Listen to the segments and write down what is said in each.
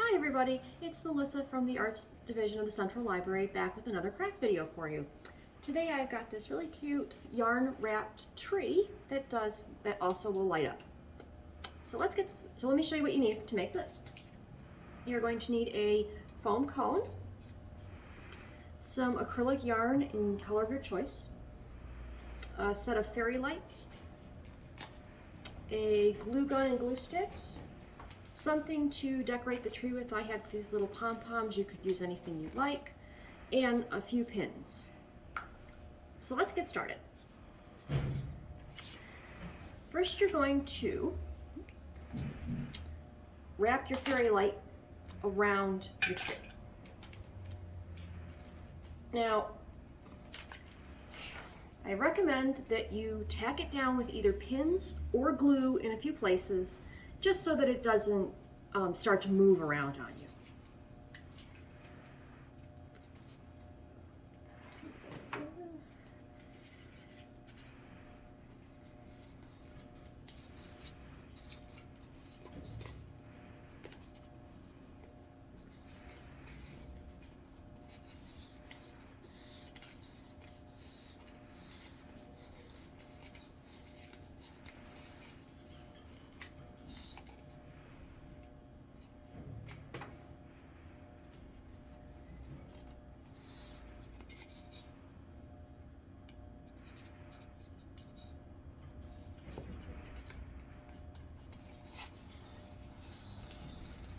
Hi everybody, it's Melissa from the Arts Division of the Central Library, back with another craft video for you. Today I've got this really cute yarn wrapped tree that also will light up. So let me show you what you need to make this. You're going to need a foam cone, some acrylic yarn in color of your choice, a set of fairy lights, a glue gun and glue sticks, something to decorate the tree with. I have these little pom-poms. You could use anything you'd like, and a few pins. So let's get started. First, you're going to wrap your fairy light around your tree. Now, I recommend that you tack it down with either pins or glue in a few places, just so that it doesn't start to move around on you.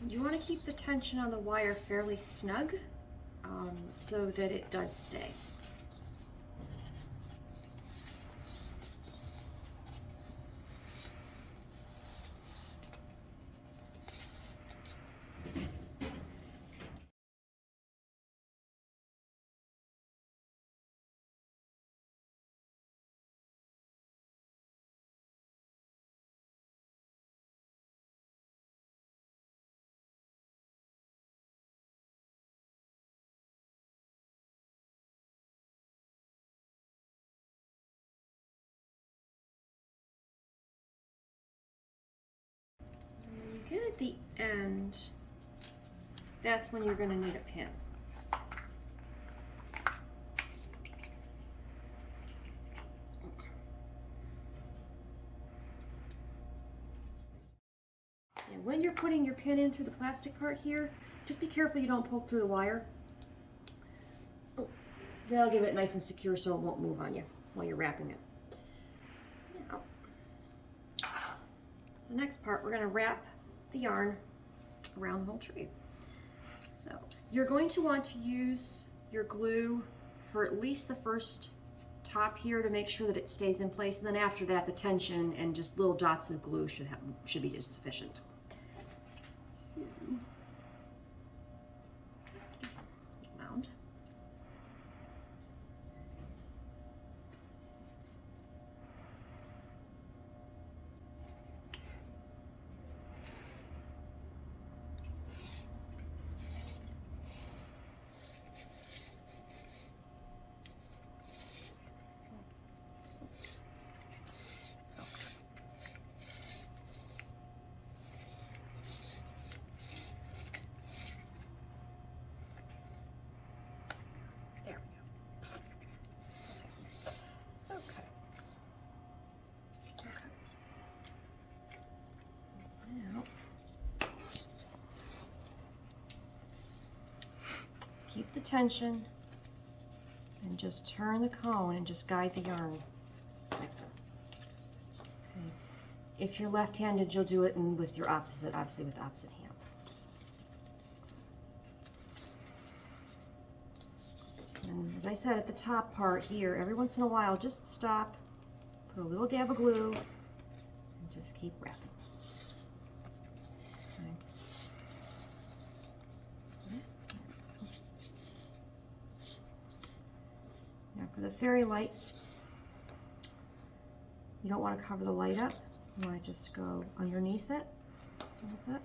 You want to keep the tension on the wire fairly snug so that it does stay. Good at the end, that's when you're going to need a pin. And when you're putting your pin in through the plastic part here, just be careful you don't poke through the wire. That'll give it nice and secure so it won't move on you while you're wrapping it. Now, the next part, we're going to wrap the yarn around the whole tree. So you're going to want to use your glue for at least the first top here to make sure that it stays in place, and then after that the tension and just little dots of glue should be just sufficient. Mound. Keep the tension and just turn the cone and just guide the yarn like this. Okay. If you're left-handed, you'll do it with your opposite, obviously with the opposite hand. And as I said at the top part here, every once in a while, just stop, put a little dab of glue, and just keep wrapping. Okay. Now for the fairy lights, you don't want to cover the light up. You want to just go underneath it a little bit.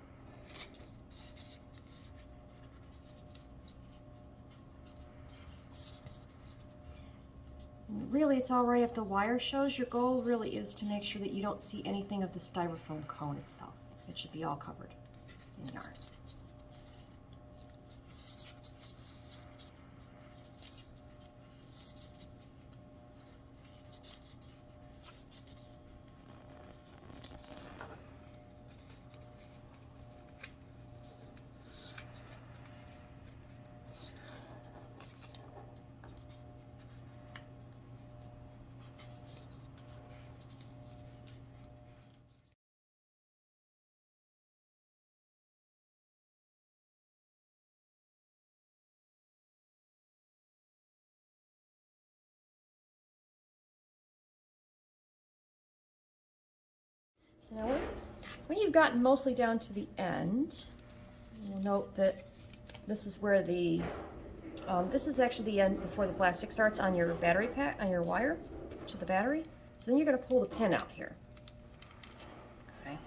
And really, it's all right if the wire shows. Your goal really is to make sure that you don't see anything of the styrofoam cone itself. It should be all covered in yarn. So now when you've gotten mostly down to the end, you'll note that this is where the, this is actually the end before the plastic starts on your battery pack, on your wire to the battery. So then you're going to pull the pin out here. Okay.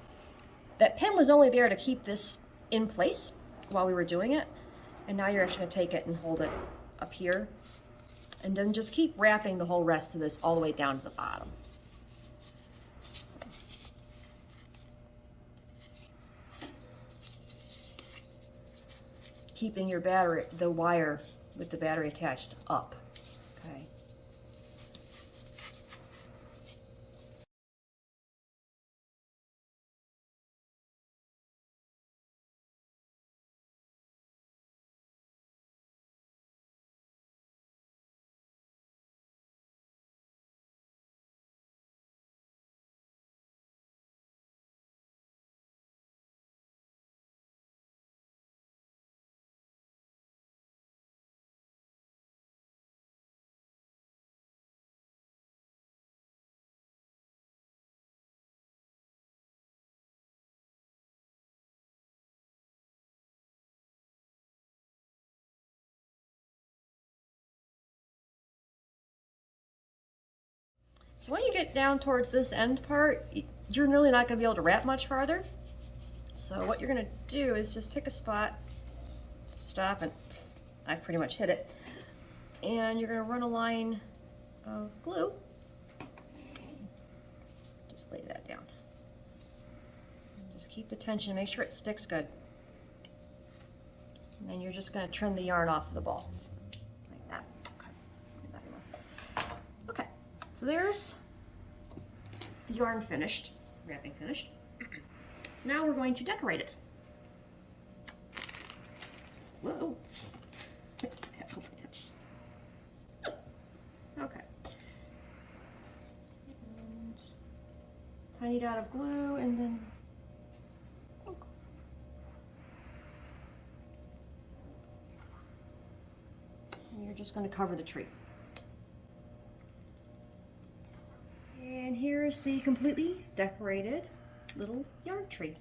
That pin was only there to keep this in place while we were doing it. And now you're actually going to take it and hold it up here. And then just keep wrapping the whole rest of this all the way down to the bottom. Keeping your battery, the wire with the battery attached up. Okay. So when you get down towards this end part, you're really not going to be able to wrap much farther. So what you're going to do is just pick a spot, stop, and I've pretty much hit it. And you're going to run a line of glue. Just lay that down. Just keep the tension, make sure it sticks good. And then you're just going to trim the yarn off of the ball. Like that. Okay. Okay. So there's the yarn finished, wrapping finished. So now we're going to decorate it. Whoa. Okay. And tiny dot of glue and then and you're just going to cover the tree. And here's the completely decorated little yarn tree.